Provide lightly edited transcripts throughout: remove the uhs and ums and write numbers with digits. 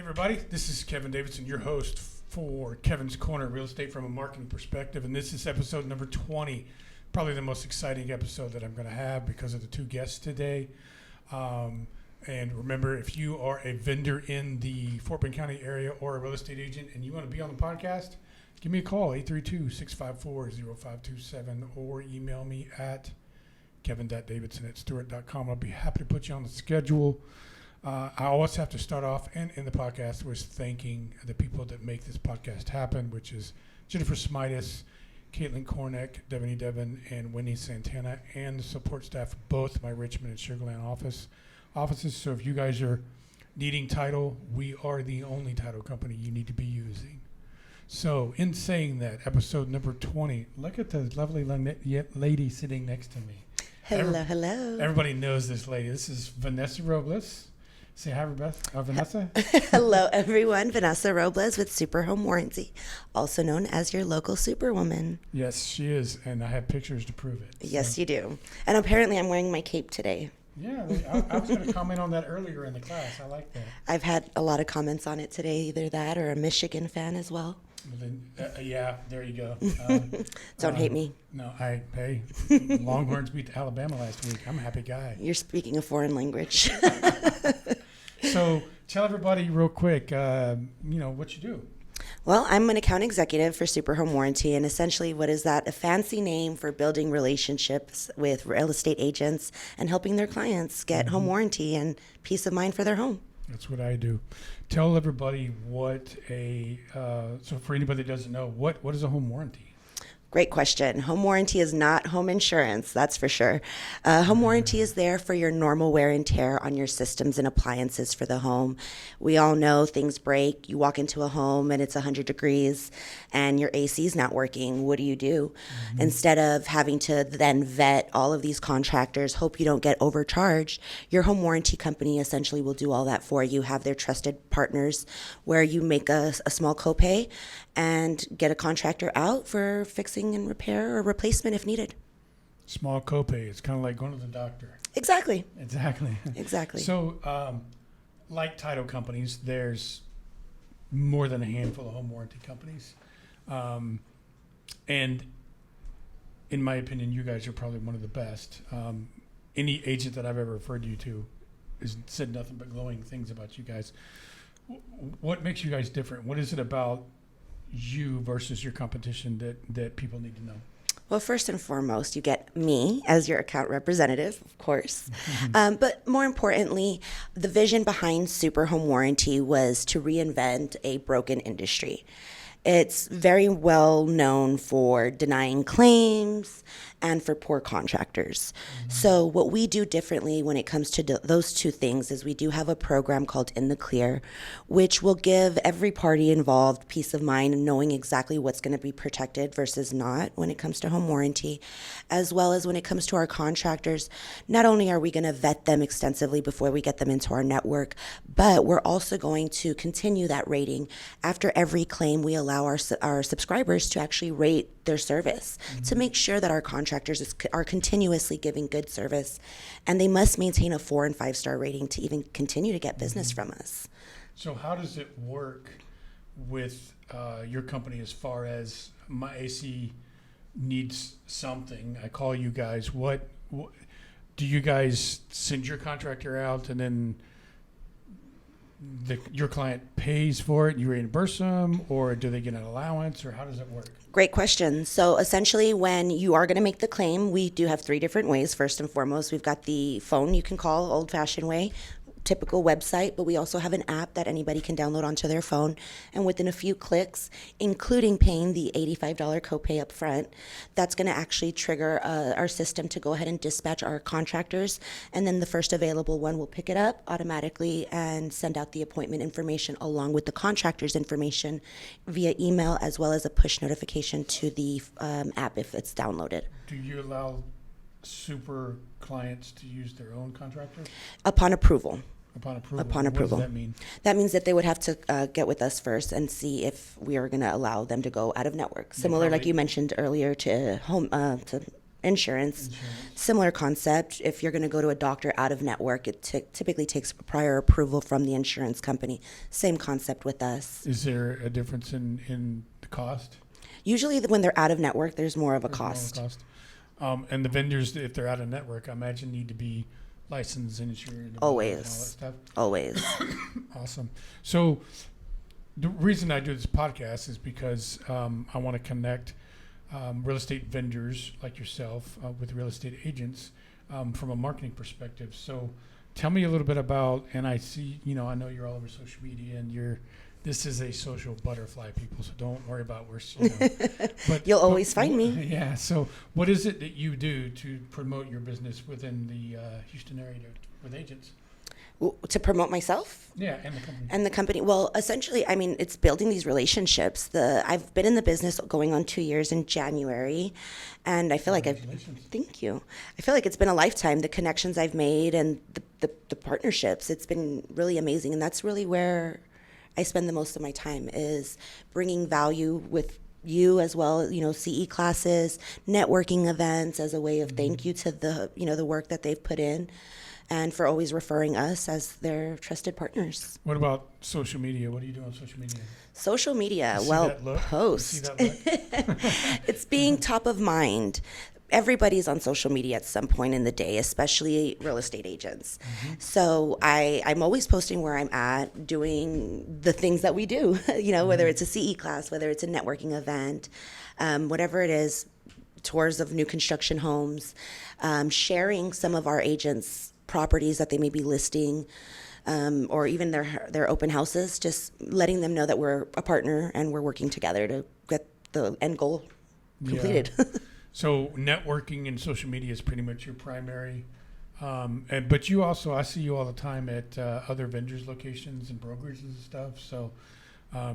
everybody. This is Kevin Davidson, your host for Kevin's Corner, Real Estate from a Marketing Perspective. And this is episode number 20, probably the most exciting episode that I'm going to have because of the two guests today. And remember, if you are a vendor in the Fort Bend County area or a real estate agent and you want to be on the podcast, give me a call, 832-654-0527, or email me at kevin.davidson@stewart.com. I'll be happy to put you on the schedule. I always have to start off and end the podcast with thanking the people that make this podcast happen, which is Jennifer Smitis, Caitlin Korner, Devaney Devon, and Wendy Santana, and the support staff of both my Richmond and Sugar Land offices. So if you guys are needing title, we are the only title company you need to be using. So in saying that, episode number 20, look at the lovely lady sitting next to me. Hello. Everybody knows this lady. This is Vanessa Robles. Say hi, Vanessa. Hello, everyone. Vanessa Robles with Super Home Warranty, also known as your local superwoman. Yes, she is, and I have pictures to prove it. Yes, you do. And apparently I'm wearing my cape today. Yeah, I was going to comment on that earlier in the class. I like that. I've had a lot of comments on it today, either that or a Michigan fan as well. Yeah, there you go. Don't hate me. No, hey, Longhorns beat Alabama last week. I'm a happy guy. You're speaking a foreign language. So tell everybody real quick, what you do. Well, I'm an account executive for Super Home Warranty, and essentially what is that? A fancy name for building relationships with real estate agents and helping their clients get home warranty and peace of mind for their home. That's what I do. Tell everybody so for anybody that doesn't know, what is a home warranty? Great question. Home warranty is not home insurance, that's for sure. Home warranty is there for your normal wear and tear on your systems and appliances for the home. We all know things break. You walk into a home and it's 100 degrees and your AC is not working. What do? Instead of having to then vet all of these contractors, hope you don't get overcharged, your home warranty company essentially will do all that for you, have their trusted partners where you make a small copay and get a contractor out for fixing and repair or replacement if needed. Small copay. It's kind of like going to the doctor. Exactly. So, like title companies, there's more than a handful of home warranty companies. And in my opinion, you guys are probably one of the best. Any agent that I've ever referred you to has said nothing but glowing things about you guys. What makes you guys different? What is it about you versus your competition that people need to know? Well, first and foremost, you get me as your account representative, of course. But more importantly, the vision behind Super Home Warranty was to reinvent a broken industry. It's very well known for denying claims and for poor contractors. So what we do differently when it comes to those two things is we do have a program called In the Clear, which will give every party involved peace of mind and knowing exactly what's going to be protected versus not when it comes to home warranty, as well as when it comes to our contractors. Not only are we going to vet them extensively before we get them into our network, but we're also going to continue that rating. After every claim, we allow our subscribers to actually rate their service to make sure that our contractors are continuously giving good service, and they must maintain a 4 and 5 star rating to even continue to get business from us. So how does it work with your company as far as my AC needs something? I call you guys. What do you guys send your contractor out and then your client pays for it, you reimburse them, or do they get an allowance, or how does it work? Great question. So essentially, when you are going to make the claim, we do have 3 different ways. First and foremost, we've got the phone you can call, old-fashioned way, typical website, but we also have an app that anybody can download onto their phone. And within a few clicks, including paying the $85 copay up front, that's going to actually trigger our system to go ahead and dispatch our contractors. And then the first available one will pick it up automatically and send out the appointment information along with the contractor's information via email, as well as a push notification to the app if it's downloaded. Do you allow super clients to use their own contractor? Upon approval. Upon approval. Upon approval. What does that mean? That means that they would have to get with us first and see if we are going to allow them to go out of network. Similar, like you mentioned earlier, to home to Insurance. Similar concept. If you're going to go to a doctor out of network, it typically takes prior approval from the insurance company. Same concept with us. Is there a difference in the cost? Usually when they're out of network, there's more of a There's more cost. And the vendors, if they're out of network, I imagine need to be licensed and insured. And Always. all that stuff. Always. Awesome. So the reason I do this podcast is because I want to connect real estate vendors like yourself with real estate agents from a marketing perspective. So tell me a little bit about, and I see, I know you're all over social media and this is a social butterfly, people, so don't worry about where, but You'll always find me. Yeah. So what is it that you do to promote your business within the Houston area with agents? To promote myself? Yeah, and the company. And the company. Well, essentially, I mean, it's building these relationships. I've been in the business going on 2 years in January, and I feel like thank you. I feel like it's been a lifetime. The connections I've made and the partnerships. It's been really amazing, and that's really where I spend the most of my time, is bringing value with you as well, CE classes, networking events as a way of thank you to the work that they've put in, and for always referring us as their trusted partners. What about social media? What do you do on social media? Social media, post. It's being top of mind. Everybody's on social media at some point in the day, especially real estate agents. Mm-hmm. So I'm always posting where I'm at, doing the things that we do, whether it's a CE class, whether it's a networking event, whatever it is, tours of new construction homes, sharing some of our agents' properties that they may be listing, or even their open houses, just letting them know that we're a partner and we're working together to get the end goal completed. Yeah. So networking and social media is pretty much your primary, but you also, I see you all the time at other vendors' locations and brokerages and stuff. So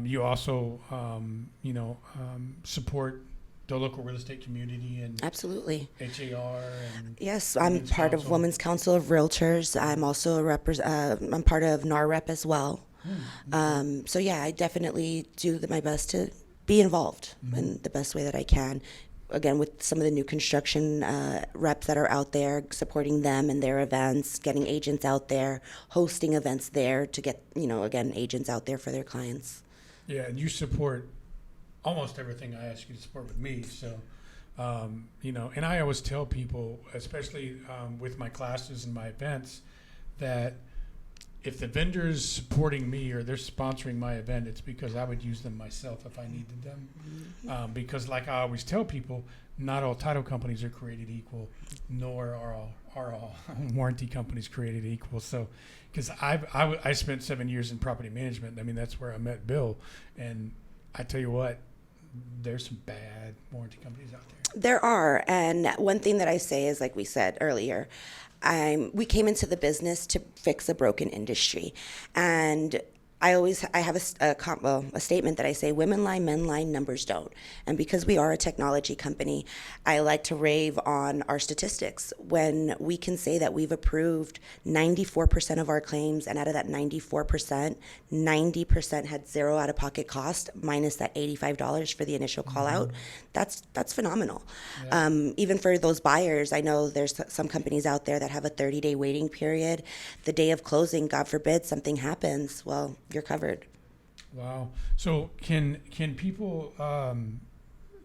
you also, support the local real estate community and absolutely HAR. And yes, I'm part of Women's Council of Realtors. I'm also I'm part of NARREP as well. So yeah, I definitely do my best to be involved in the best way that I can. Again, with some of the new construction reps that are out there, supporting them and their events, getting agents out there, hosting events there to get, again, agents out there for their clients. Yeah, and you support almost everything I ask you to support with me. So, and I always tell people, especially with my classes and my events, that if the vendor's supporting me or they're sponsoring my event, it's because I would use them myself if I needed them. Because like I always tell people, not all title companies are created equal, nor are all warranty companies created equal. So, because I spent 7 years in property management. I mean, that's where I met Bill. And I tell you what, there's some bad warranty companies out there. There are. And one thing that I say is, like we said earlier, we came into the business to fix a broken industry. And I have a statement that I say, women lie, men lie, numbers don't. And because we are a technology company, I like to rave on our statistics. When we can say that we've approved 94% of our claims, and out of that 94%, 90% had zero out-of-pocket cost, minus that $85 for the initial call out, that's phenomenal. Yeah. Even for those buyers, I know there's some companies out there that have a 30-day waiting period. The day of closing, God forbid, something happens, well, you're covered. Wow. So can people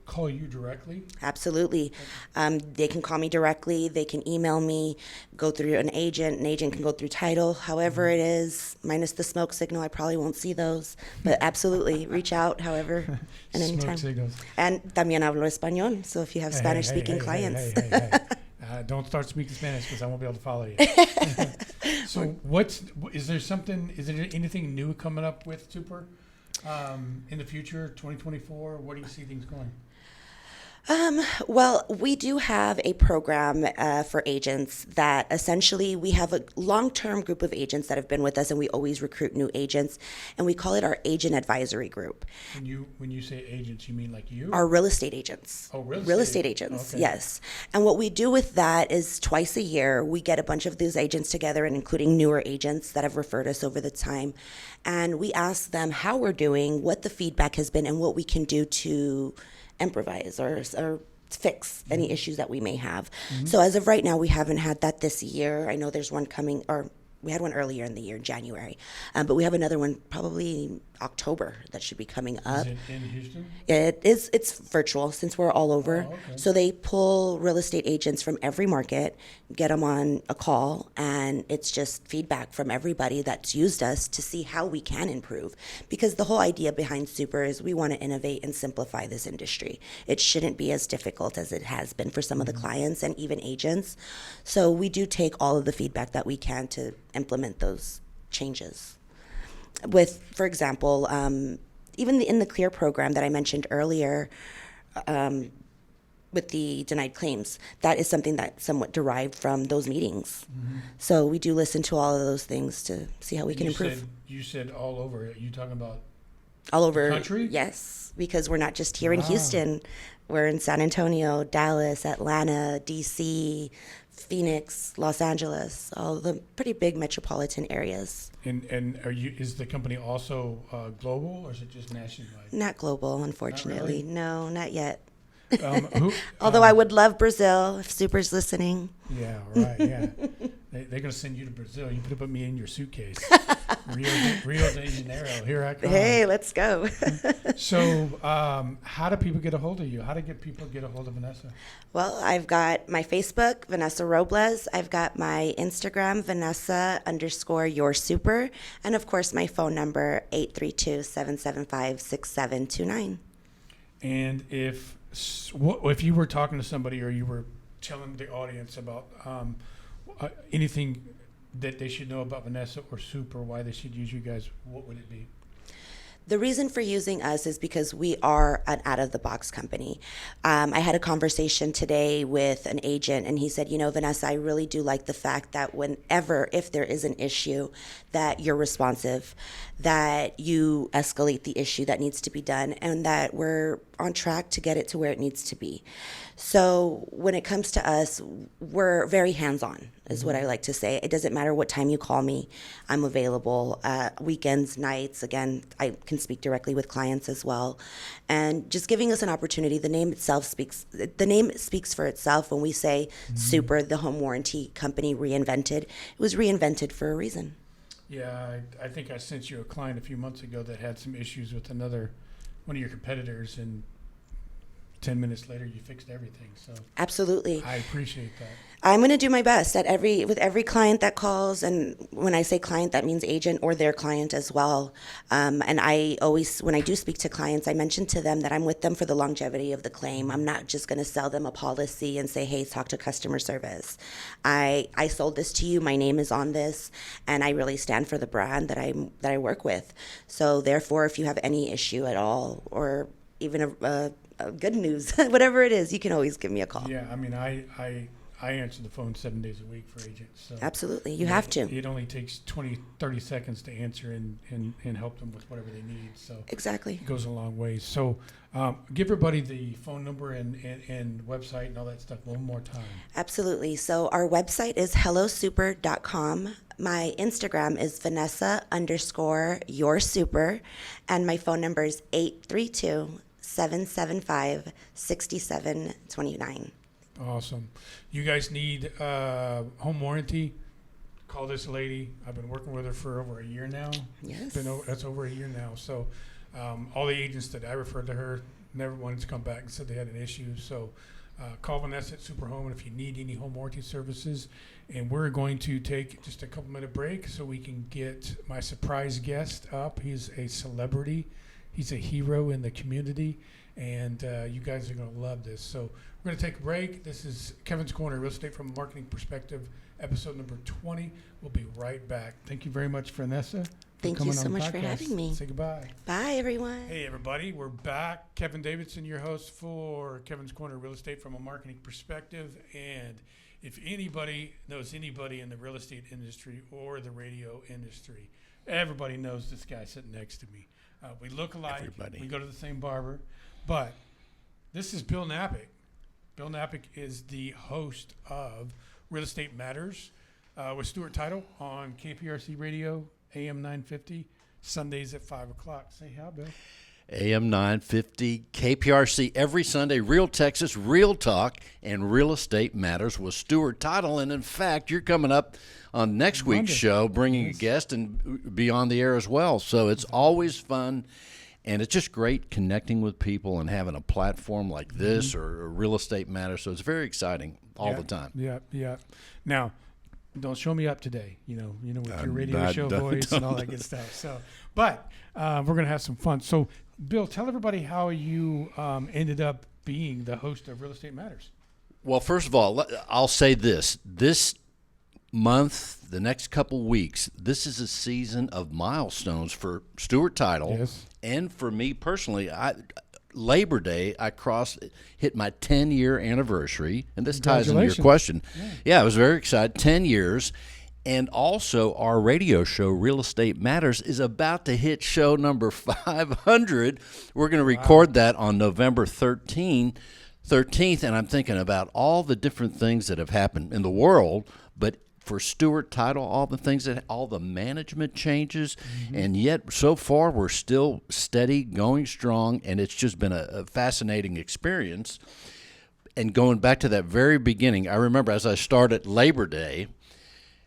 call you directly? Absolutely. They can call me directly. They can email me, go through an agent. An agent can go through title. However it is, minus the smoke signal, I probably won't see those. But absolutely, reach out however and anytime. Smoke signals. And también hablo español, so if you have Spanish-speaking clients. Don't start speaking Spanish because I won't be able to follow you. So is there anything new coming up with Super in the future, 2024? Where do you see things going? Well, we do have a program for agents that essentially we have a long-term group of agents that have been with us, and we always recruit new agents, and we call it our agent advisory group. When you say agents, you mean like you? Our real estate agents. Oh, real estate agents, okay. Yes. And what we do with that is twice a year, we get a bunch of those agents together, and including newer agents that have referred us over the time, and we ask them how we're doing, what the feedback has been, and what we can do to improvise or fix any issues that we may have. So as of right now, we haven't had that this year. I know there's one coming, or we had one earlier in the year, January, but we have another one probably October that should be coming up. Is it in Houston? It is. It's virtual since we're all over. Oh, okay. So they pull real estate agents from every market, get them on a call, and it's just feedback from everybody that's used us to see how we can improve. Because the whole idea behind Super is we want to innovate and simplify this industry. It shouldn't be as difficult as it has been for some of the clients and even agents. So we do take all of the feedback that we can to implement those changes. With, for example, even in the CLEAR program that I mentioned earlier, with the denied claims, that is something that somewhat derived from those meetings. So we do listen to all of those things to see how we can improve. You said all over. Are you talking about All over. country? Yes, because we're not just here in Houston. We're in San Antonio, Dallas, Atlanta, D.C., Phoenix, Los Angeles, all the pretty big metropolitan areas. And is the company also global, or is it just nationwide? Not global, unfortunately. really? No, not yet. Who, Although I would love Brazil if Super's listening. Yeah, right. Yeah, they're going to send you to Brazil. You put me in your suitcase. Rio de Janeiro. Here I come. Hey, let's go. So, how do people get a hold of you? How do people get a hold of Vanessa? Well, I've got my Facebook, Vanessa Robles. I've got my Instagram, Vanessa_your super. And of course, my phone number, 832-775-6729. And if you were talking to somebody or you were telling the audience about anything that they should know about Vanessa or Super, why they should use you guys, what would it be? The reason for using us is because we are an out-of-the-box company. I had a conversation today with an agent, and he said, Vanessa, I really do like the fact that if there is an issue, that you're responsive, that you escalate the issue that needs to be done, and that we're on track to get it to where it needs to be. So when it comes to us, we're very hands-on, is what I like to say. It doesn't matter what time you call me. I'm available weekends, nights. Again, I can speak directly with clients as well. And just giving us an opportunity, the name speaks for itself. When we say Super, the home warranty company reinvented, it was reinvented for a reason. Yeah, I think I sent you a client a few months ago that had some issues with one of your competitors, and 10 minutes later you fixed everything. So Absolutely. I appreciate that. I'm going to do my best with every client that calls, and when I say client, that means agent or their client as well. And I always, when I do speak to clients, I mention to them that I'm with them for the longevity of the claim. I'm not just going to sell them a policy and say, hey, talk to customer service. I sold this to you. My name is on this, and I really stand for the brand that I work with. So therefore, if you have any issue at all, or even a good news, whatever it is, you can always give me a call. Yeah, I mean, I answer the phone 7 days a week for agents. So Absolutely. You have to. It only takes 20, 30 seconds to answer and help them with whatever they need. So Exactly. it goes a long way. So give everybody the phone number and website and all that stuff one more time. Absolutely. So our website is hellosuper.com. My Instagram is Vanessa_your super. And my phone number is 832-775-6729. Awesome. You guys need home warranty? Call this lady. I've been working with her for over a year now. Yes. That's over a year now. So all the agents that I referred to her never wanted to come back and said they had an issue. So call Vanessa at Super Home, and if you need any home warranty services. And we're going to take just a couple-minute break so we can get my surprise guest up. He's a celebrity. He's a hero in the community. And you guys are going to love this. So we're going to take a break. This is Kevin's Corner, Real Estate from a Marketing Perspective, episode number 20. We'll be right back. Thank you very much, Vanessa. Thank you so much for having me. Say goodbye. Bye, everyone. Hey, everybody. We're back. Kevin Davidson, your host for Kevin's Corner, Real Estate from a Marketing Perspective. And if anybody knows anybody in the real estate industry or the radio industry, everybody knows this guy sitting next to me. We look alike. Everybody. We go to the same barber. But this is Bill Knapik. Bill Knapik is the host of Real Estate Matters with Stewart Title on KPRC Radio, AM 950, Sundays at 5 o'clock. Say hi, Bill. AM 950, KPRC every Sunday, Real Texas, Real Talk, and Real Estate Matters with Stewart Title. And in fact, you're coming up on next week's show, bringing a guest and be on the air as well. So it's always fun, and it's just great connecting with people and having a platform like this or Real Estate Matters. So it's very exciing all the time. Yeah. Now, don't show me up today, with your radio show voice and all that good stuff. So, but we're going to have some fun. So, Bill, tell everybody how you ended up being the host of Real Estate Matters. Well, first of all, I'll say this. This month, the next couple weeks, this is a season of milestones for Stewart Title and for me personally. Labor Day, I hit my 10-year anniversary, and this ties into your question. Yeah, I was very excited. 10 years. And also, our radio show, Real Estate Matters, is about to hit show number 500. We're going to record that on November 13th, and I'm thinking about all the different things that have happened in the world, but for Stewart Title, all the management changes, and yet so far we're still steady, going strong, and it's just been a fascinating experience. And going back to that very beginning, I remember as I started Labor Day,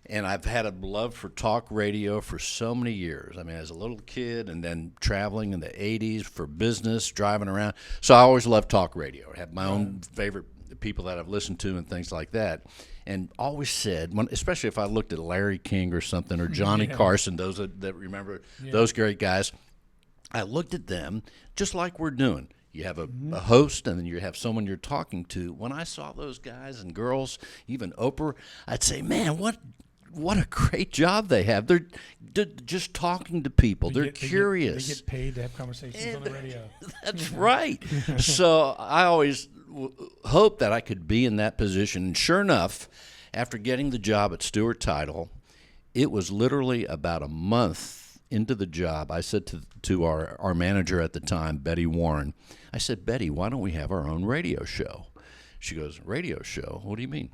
and I've had a love for talk radio for so many years. I mean, as a little kid and then traveling in the 80s for business, driving around. So I always loved talk radio. I have my own favorite people that I've listened to and things like that. And always said, especially if I looked at Larry King or something, or Johnny Carson, those that remember those great guys, I looked at them just like we're doing. You have a host, and then you have someone you're talking to. When I saw those guys and girls, even Oprah, I'd say, man, what a great job they have. They're just talking to people. They're curious. They get paid to have conversations on the radio. That's right. So I always hoped that I could be in that position. And sure enough, after getting the job at Stewart Title, it was literally about a month into the job. I said to our manager at the time, Betty Warren, I said, Betty, why don't we have our own radio show? She goes, radio show? What do you mean?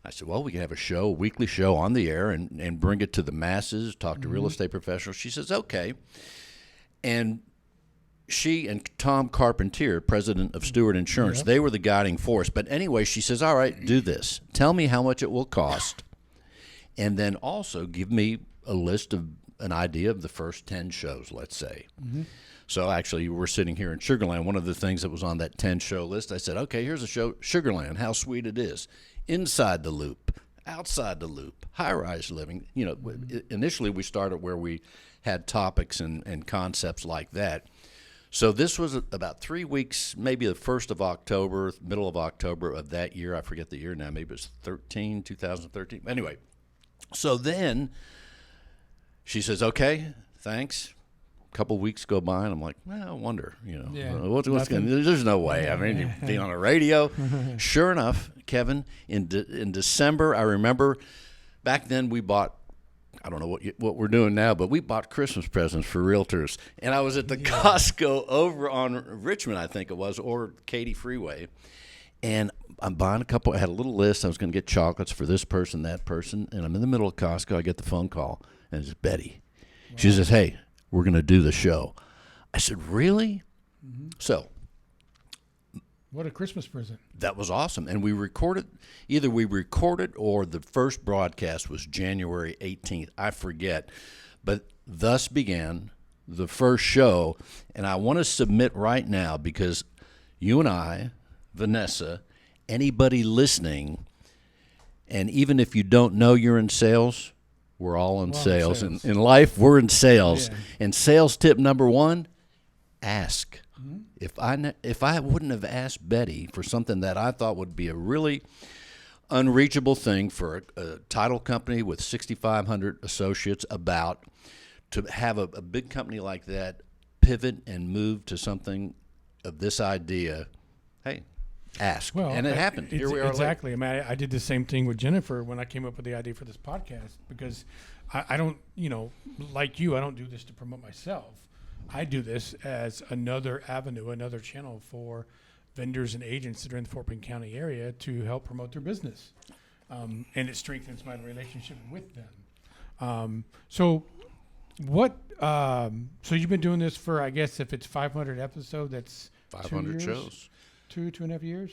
I said, well, we can have a weekly show on the air and bring it to the masses, talk to real estate professionals. She says, okay. And she and Tom Carpentier, president of Stewart Insurance, they were the guiding force. But anyway, she says, all right, do this. Tell me how much it will cost. And then also give me a list of an idea of the first 10 shows, let's say. So actually, we're sitting here in Sugarland. One of the things that was on that 10-show list, I said, okay, here's a show, Sugarland, how sweet it is. Inside the loop, outside the loop, high-rise living. Initially we started where we had topics and concepts like that. So this was about 3 weeks, maybe the 1st of October, middle of October of that year. I forget the year now. Maybe it was 2013. Anyway, so then she says, okay, thanks. A couple weeks go by, and I'm like, well, I wonder, what's going to, there's no way. I mean, you'd be on a radio. Sure enough, Kevin, in December, I remember back then we bought, I don't know what we're doing now, but we bought Christmas presents for realtors. And I was at the Costco over on Richmond, I think it was, or Katy Freeway. And I'm buying I had a little list. I was going to get chocolates for this person, that person. And I'm in the middle of Costco. I get the phone call, and it's Betty. Wow. She says, hey, we're going to do the show. I said, really? So. What a Christmas present. That was awesome. And we recorded or the first broadcast was January 18th. I forget. But thus began the first show. And I want to submit right now, because you and I, Vanessa, anybody listening, and even if you don't know you're in sales, we're all in sales. In life, we're in sales. Yeah. And sales tip number 1, ask. If I wouldn't have asked Betty for something that I thought would be a really unreachable thing for a title company with 6,500 associates to have a big company like that pivot and move to something of this idea, hey, ask. Well, and it happened. Here we are. Exactly. I mean, I did the same thing with Jennifer when I came up with the idea for this podcast, because I don't, like you, I don't do this to promote myself. I do this as another avenue, another channel for vendors and agents that are in the Fort Bend County area to help promote their business. And it strengthens my relationship with them. So What? So you've been doing this for, I guess, if it's 500 episodes, that's 500 shows. 2.5 years.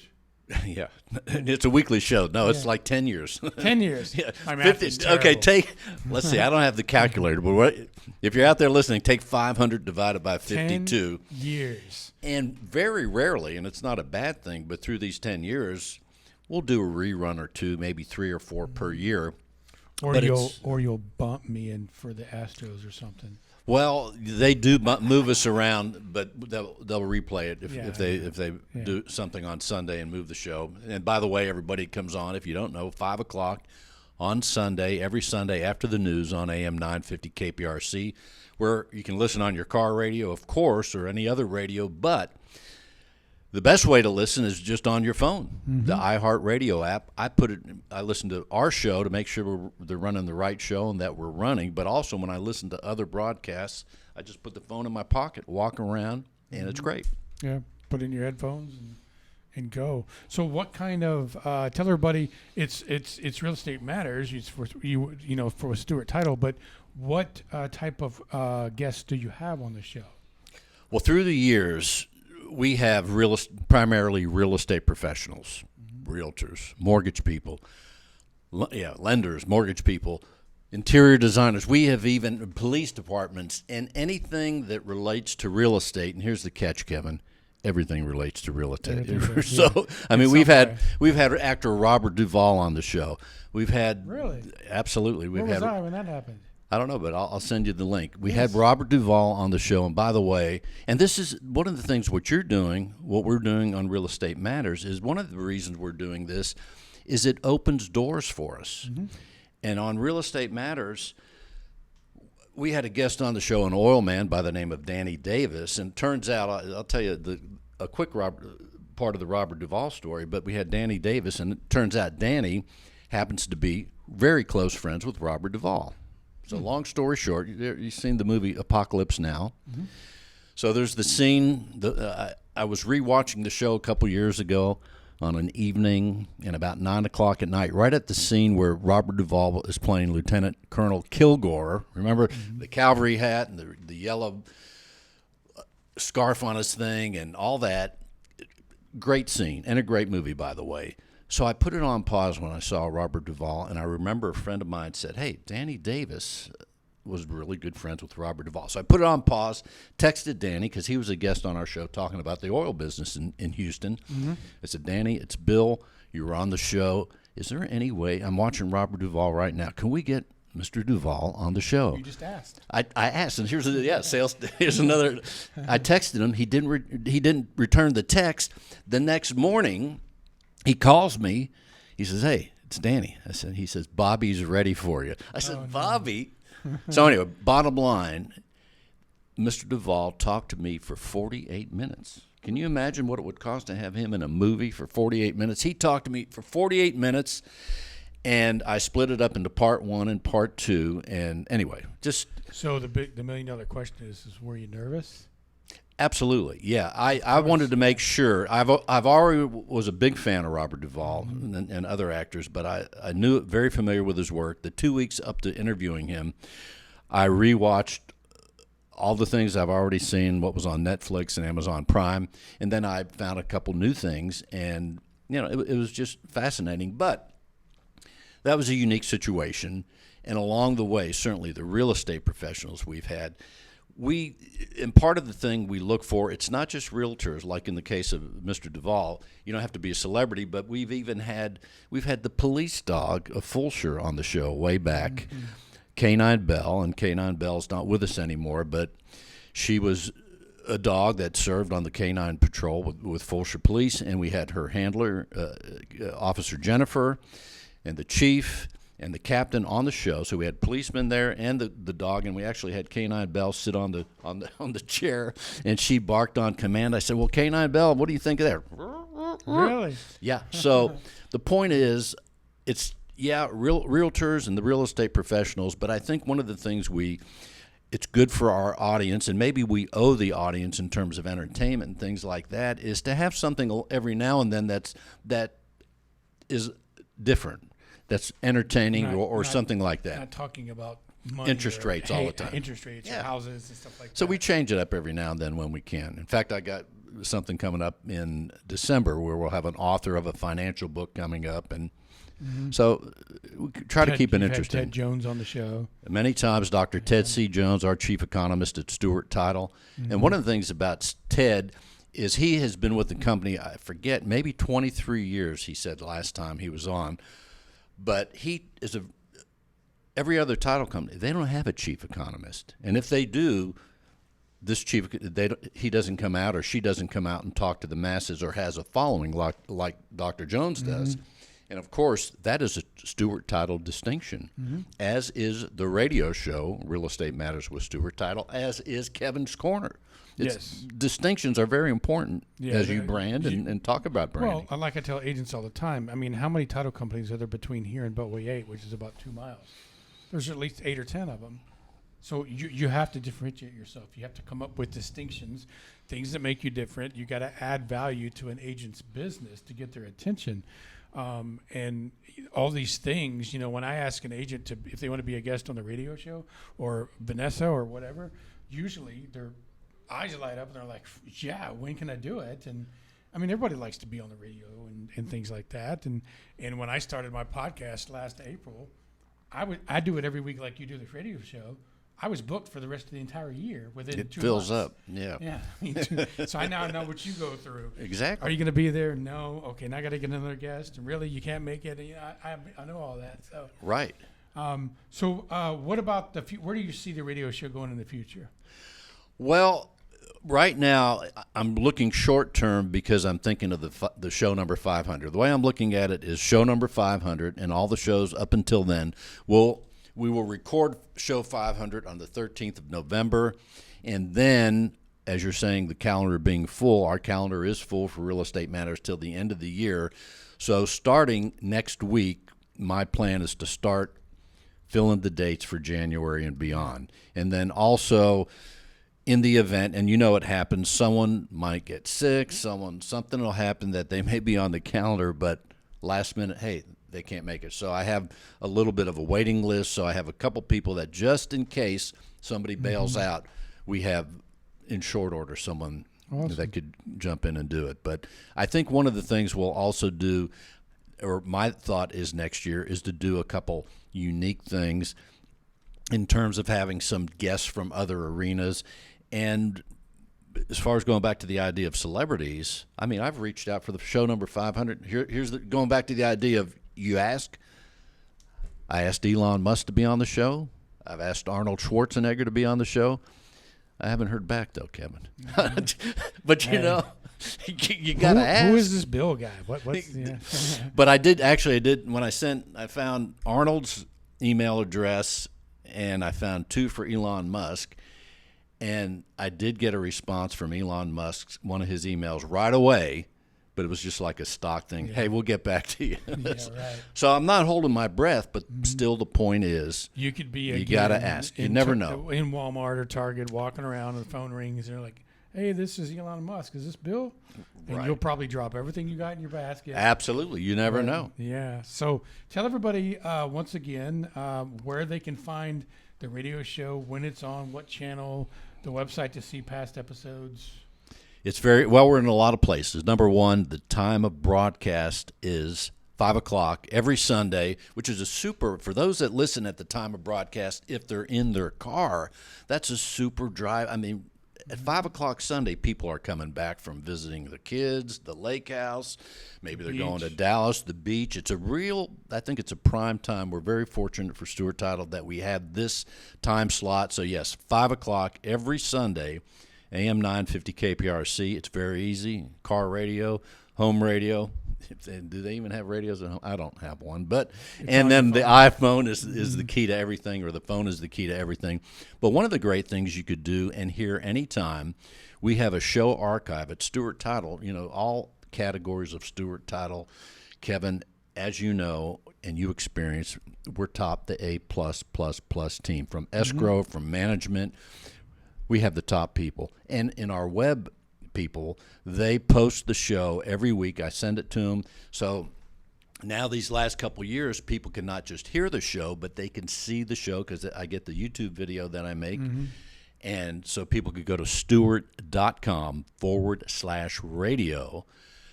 Yeah, it's a weekly show. No, it's Yeah. like 10 years. 10 years. Yeah, My math is okay, terrible. let's see, I don't have the calculator, but if you're out there listening, take 500 divided by 52. 10 years. And very rarely, and it's not a bad thing, but through these 10 years, we'll do a rerun or two, maybe 3 or 4 per year. Or But you'll bump me in for the Astros or something. Well, they do move us around, but they'll replay it Yeah, if they do something on Sunday and move the show. And by the way, everybody comes on, if you don't know, 5 o'clock on Sunday, every Sunday after the news on AM 950 KPRC, where you can listen on your car radio, of course, or any other radio. But the best way to listen is just on your phone, the iHeartRadio app. I listen to our show to make sure they're running the right show and that we're running. But also when I listen to other broadcasts, I just put the phone in my pocket, walk around, and it's great. Yeah, put in your headphones and go. So what kind of tell everybody it's Real Estate Matters. It's for for Stewart Title, but what type of guests do you have on the show? Well, through the years, we have primarily real estate professionals, realtors, mortgage people, lenders, mortgage people, interior designers. We have even police departments, and anything that relates to real estate. And here's the catch, Kevin: everything relates to real estate. So, I mean, we've had actor Robert Duvall on the show. We've had absolutely. Where was I when that happened? I don't know, but I'll send you the link. We had Robert Duvall on the show, and by the way, and this is one of the things what we're doing on Real Estate Matters is one of the reasons we're doing this is it opens doors for us. Mm-hmm. And on Real Estate Matters, we had a guest on the show, an oil man by the name of Danny Davis, and turns out, I'll tell you a quick part of the Robert Duvall story, but we had Danny Davis, and it turns out Danny happens to be very close friends with Robert Duvall. So long story short, you've seen the movie Apocalypse Now. Mm-hmm. So there's the scene. I was rewatching the show a couple years ago on an evening, and about 9 o'clock at night, right at the scene where Robert Duvall is playing Lieutenant Colonel Kilgore. Remember the cavalry hat and the yellow scarf on his thing and all that. Great scene and a great movie, by the way. So I put it on pause when I saw Robert Duvall, and I remember a friend of mine said, hey, Danny Davis was really good friends with Robert Duvall. So I put it on pause, texted Danny, because he was a guest on our show talking about the oil business in Houston. Mm-hmm. I said, Danny, it's Bill. You were on the show. Is there any way, I'm watching Robert Duvall right now, can we get Mr. Duvall on the show? You just asked. I asked, and here's another. I texted him. He didn't return the text. The next morning, he calls me. He says, hey, it's Danny. He says, Bobby's ready for you. I said, Bobby? So anyway, bottom line, Mr. Duvall talked to me for 48 minutes. Can you imagine what it would cost to have him in a movie for 48 minutes? He talked to me for 48 minutes, and I split it up into part 1 and part 2. And anyway, just... So the $1 million question is were you nervous? Absolutely, yeah. I wanted to make sure. I've already was a big fan of Robert Duvall and other actors, but I knew very familiar with his work. The 2 weeks up to interviewing him, I rewatched all the things I've already seen, what was on Netflix and Amazon Prime, and then I found a couple new things, and it was just fascinating. But that was a unique situation, and along the way, certainly the real estate professionals we've had. And part of the thing we look for, it's not just realtors, like in the case of Mr. Duvall. You don't have to be a celebrity, but we've had the police dog of Fulshire on the show way back, K9 Bell, and K9 Bell's not with us anymore, but she was a dog that served on the K9 patrol with Fulshire Police, and we had her handler, Officer Jennifer, and the chief, and the captain on the show. So we had policemen there and the dog, and we actually had K9 Bell sit on the chair, and she barked on command. I said, well, K9 Bell, what do you think of that? Really? Yeah. So the point is, it's, realtors and the real estate professionals, but I think one of the things it's good for our audience, and maybe we owe the audience in terms of entertainment and things like that, is to have something every now and then that is different. That's entertaining or something like that. Not talking about money interest or rates all the time. Interest rates or houses and stuff like that. So we change it up every now and then when we can. In fact, I got something coming up in December where we'll have an author of a financial book coming up, and so we try to keep it interesting. Ted Jones on the show. Many times, Dr. Ted C. Jones, our chief economist at Stewart Title. And one of the things about Ted is he has been with the company, I forget, maybe 23 years, he said last time he was on. But he is every other title company, they don't have a chief economist. And if they do, he doesn't come out or she doesn't come out and talk to the masses or has a following like Dr. Jones does. And, of course, that is a Stewart Title distinction, as is the radio show, Real Estate Matters with Stewart Title, as is Kevin's Korner. Distinctions are very important as you brand and talk about branding. Well, like I tell agents all the time, I mean, how many title companies are there between here and Beltway 8, which is about 2 miles? There's at least 8 or 10 of them. So you have to differentiate yourself. You have to come up with distinctions, things that make you different. You got to add value to an agent's business to get their attention. And all these things, you know, when I ask an agent if they want to be a guest on the radio show or Vanessa or whatever, usually their eyes light up and they're like, yeah, when can I do it? And I mean, everybody likes to be on the radio and things like that. And when I started my podcast last April, I do it every week like you do the radio show. I was booked for the rest of the entire year within 2 months. It fills up, yeah. Yeah. So I now know what you go through. Exactly. Are you going to be there? No. Okay, now I got to get another guest. And really, you can't make it. You know, I know all that. So. Right. So what about where do you see the radio show going in the future? Well, right now, I'm looking short term because I'm thinking of the show number 500. The way I'm looking at it is show number 500, and all the shows up until then we will record show 500 on the 13th of November, and then, as you're saying, the calendar being full, our calendar is full for Real Estate Matters till the end of the year. So starting next week, my plan is to start filling the dates for January and beyond. And then also in the event, and you know it happens, someone might get sick, something will happen that they may be on the calendar, but last minute, hey, they can't make it. So I have a little bit of a waiting list. So I have a couple people that just in case somebody bails out, we have in short order someone that could jump in and do it. But I think one of the things we'll also do, or my thought is next year, is to do a couple unique things in terms of having some guests from other arenas. And as far as going back to the idea of celebrities, I mean, I've reached out for the show number 500. Here's going back to the idea of I asked Elon Musk to be on the show. I've asked Arnold Schwarzenegger to be on the show. I haven't heard back, though, Kevin. But, you know, you got to ask. Who is this Bill guy? What's But I did when I found Arnold's email address, and I found 2 for Elon Musk. And I did get a response from Elon Musk's one of his emails right away, but it was just like a stock thing. Yeah. Hey, we'll get back to you. Yeah, right. So I'm not holding my breath, but still the point is you could be you got to ask. You never know. In Walmart or Target, walking around and the phone rings, and they're like, hey, this is Elon Musk. Is this Bill? And you'll probably drop everything you got in your basket. Absolutely. You never know. Yeah. So tell everybody once again where they can find the radio show, when it's on, what channel, the website to see past episodes. It's we're in a lot of places. Number one, the time of broadcast is 5 o'clock every Sunday, which is for those that listen at the time of broadcast, if they're in their car, that's a super drive. I mean, at 5 o'clock Sunday, people are coming back from visiting the kids, the lake house. Maybe they're going to Dallas, the beach. I think it's a prime time. We're very fortunate for Stewart Title that we have this time slot. So, yes, 5 o'clock every Sunday, AM 950 KPRC. It's very easy. Car radio, home radio. Do they even have radios at home? I don't have one. And then the iPhone is the key to everything, or the phone is the key to everything. But one of the great things you could do and hear anytime, we have a show archive at Stewart Title. You know, all categories of Stewart Title. Kevin, as you know and you experience, we're top the A++ team. From escrow, from management, we have the top people. And in our web people, they post the show every week. I send it to them. So now these last couple years, people can not just hear the show, but they can see the show because I get the YouTube video that I make. And so people could go to stewart.com/radio.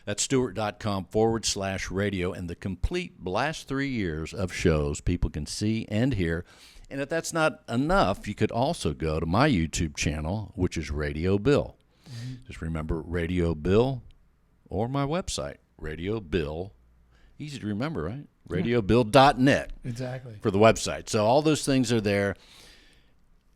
That's stewart.com/radio. And the complete last 3 years of shows people can see and hear. And if that's not enough, you could also go to my YouTube channel, which is Radio Bill. Just remember Radio Bill, or my website, Radio Bill. Easy to remember, right? RadioBill.net. Exactly. For the website. So all those things are there,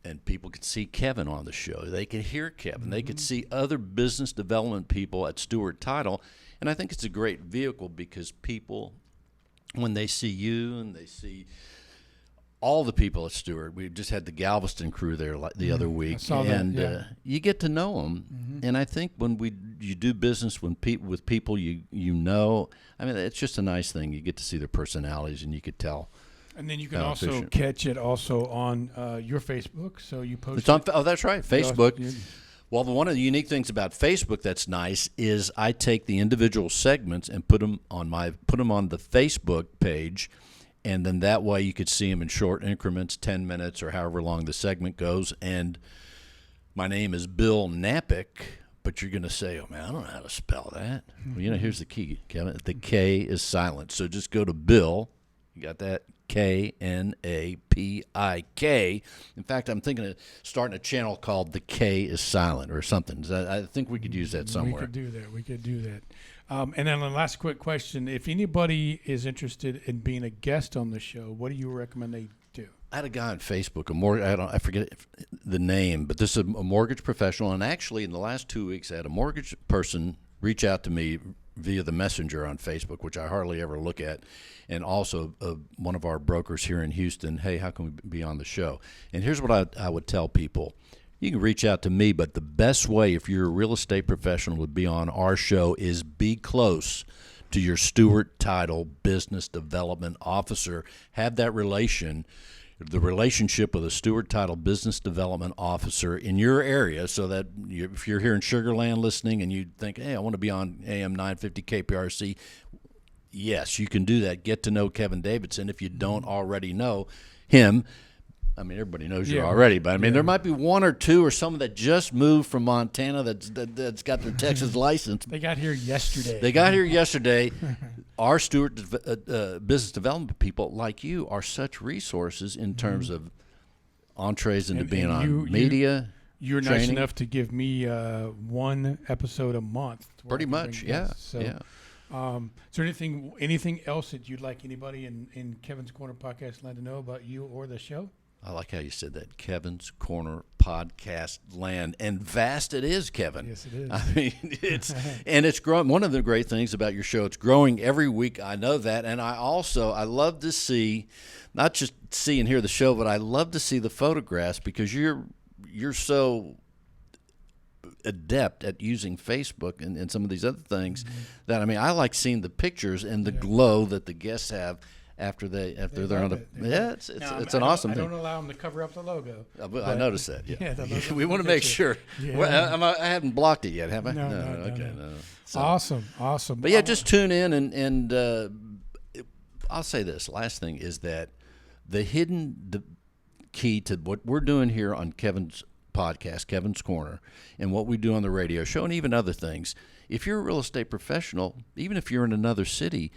and people can see Kevin on the show. They can hear Kevin. They could see other business development people at Stewart Title, and I think it's a great vehicle because people, when they see you and they see all the people at Stewart, we just had the Galveston crew there the other week, I saw that, and yeah. you get to know them. And I think when you do business with people you know, I mean, it's just a nice thing. You get to see their personalities, and you could tell. And then you can How also efficient. catch it also on your Facebook. So you post It's on. it. Oh, that's right, Facebook. You- Well, one of the unique things about Facebook that's nice is I take the individual segments and put them on the Facebook page, and then that way you could see them in short increments, 10 minutes or however long the segment goes. And my name is Bill Knapik, but you're going to say, "Oh man, I don't know how to spell that." Well, here's the key, Kevin. The K is silent, so just go to Bill. You got that? Knapik. In fact, I'm thinking of starting a channel called The K is Silent or something. I think we could use that somewhere. We could do that. And then the last quick question: if anybody is interested in being a guest on the show, what do you recommend they do? I had a guy on Facebook, I forget the name, but this is a mortgage professional. And actually, in the last 2 weeks, I had a mortgage person reach out to me via the messenger on Facebook, which I hardly ever look at, and also one of our brokers here in Houston, "Hey, how can we be on the show?" And here's what I would tell people. You can reach out to me, but the best way if you're a real estate professional to be on our show is be close to your Stewart Title business development officer. Have that the relationship with a Stewart Title business development officer in your area, so that if you're here in Sugar Land listening and you think, "Hey, I want to be on AM 950 KPRC," yes, you can do that. Get to know Kevin Davidson if you don't already know him. I mean, everybody knows you already, but I mean, there might be one or two or someone that just moved from Montana that's got their Texas license. They got here yesterday. Our Stewart business development people like you are such resources in terms of entrees into being on media. You're training. nice enough to give me one episode a month. Pretty much, yeah. So, yeah. Is there anything else that you'd like anybody in Kevin's Corner podcast land to know about you or the show? I like how you said that, Kevin's Corner podcast land, and vast it is, Kevin. Yes, it is. I mean, it's growing. One of the great things about your show, it's growing every week. I know that, and I love to see, not just see and hear the show, but I love to see the photographs because you're so adept at using Facebook and some of these other things that, I mean, I like seeing the pictures and the glow that the guests have after they're on the it's an awesome thing. I don't allow them to cover up the logo. I noticed that. Yeah, the logo we want to make sure. Yeah. Well, I haven't blocked it yet, have I? No. Okay. No. So, Awesome. but yeah, just tune in and I'll say this. Last thing is that the key to what we're doing here on Kevin's podcast, Kevin's Corner, and what we do on the radio show, and even other things. If you're a real estate professional, even if you're in another city,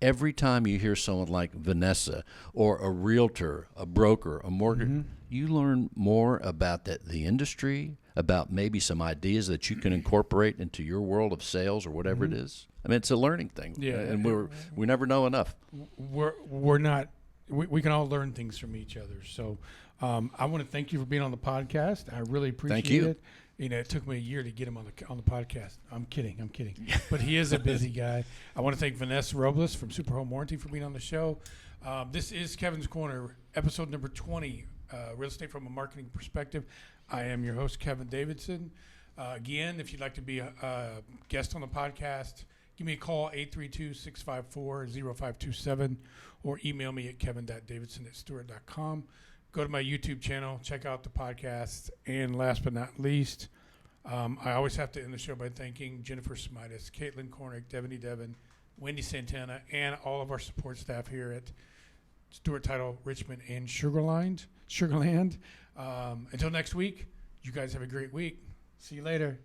every time you hear someone like Vanessa or a realtor, a broker, a mortgage, you learn more about the industry, about maybe some ideas that you can incorporate into your world of sales or whatever it is. I mean, it's a learning thing. Yeah, and we never know enough. We're not. We can all learn things from each other. So I want to thank you for being on the podcast. I really appreciate it. You know, it took me a year to get him on the podcast. I'm kidding. But he is a busy guy. I want to thank Vanessa Robles from Super Home Warranty for being on the show. This is Kevin's Corner, episode number 20, Real Estate from a Marketing Perspective. I am your host, Kevin Davidson. Again, if you'd like to be a guest on the podcast, give me a call, 832-654-0527, or email me at kevin.davidson@stewart.com. Go to my YouTube channel, check out the podcast, and last but not least, I always have to end the show by thanking Jennifer Smitis, Caitlin Kornick, Devin, Wendy Santana, and all of our support staff here at Stewart Title, Richmond, and Sugarland. Until next week, you guys have a great week. See you later.